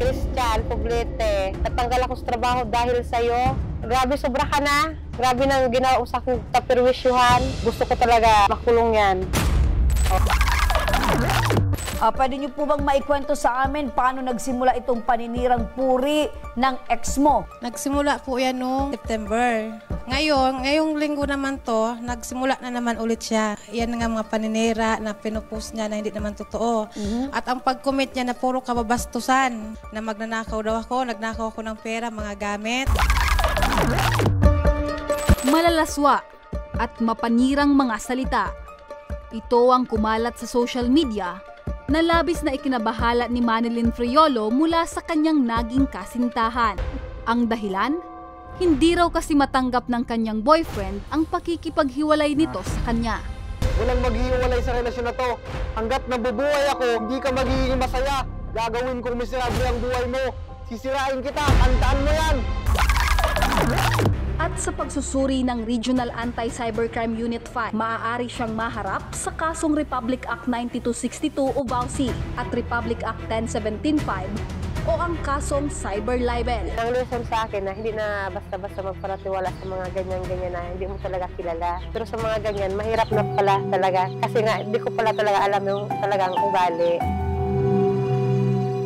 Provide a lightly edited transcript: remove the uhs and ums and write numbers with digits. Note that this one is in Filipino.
Christian Poblete. Natanggal ako sa trabaho dahil sa'yo. Grabe, sobra ka na. Grabe nang ginawa sa aking tapirwisyuhan. Gusto ko talaga makulong yan. Pwede niyo po bang maikwento sa amin paano nagsimula itong paninirang puri ng ex mo? Nagsimula po yan noong September. Ngayong linggo naman to, nagsimula na naman ulit siya. Yan nga mga paninira na pinupost niya na hindi naman totoo. At ang pag-commit niya na puro kababastusan, na magnanakaw daw ako, nagnakaw ako ng pera, mga gamit. Malalaswa at mapanirang mga salita. Ito ang kumalat sa social media na labis na ikinabahala ni Manilyn Friolo mula sa kanyang naging kasintahan. Ang dahilan? Hindi raw kasi matanggap ng kanyang boyfriend ang pakikipaghiwalay nito sa kanya. Walang maghihiwalay sa relasyon na to. Hanggat nabubuhay ako, hindi ka magiging masaya. Gagawin kong miserable ang buhay mo. Sisirain kita, tandaan mo yan! At sa pagsusuri ng Regional Anti-Cybercrime Unit 5, maaari siyang maharap sa kasong Republic Act 9262 o VAUC at Republic Act 10175 o ang kasong cyber libel. Ang lesson sa akin na hindi na basta-basta magparatiwala sa mga ganyan-ganyan na hindi mo talaga kilala. Pero sa mga ganyan, mahirap na pala talaga. Kasi nga, hindi ko pala talaga alam yung talagang ugali.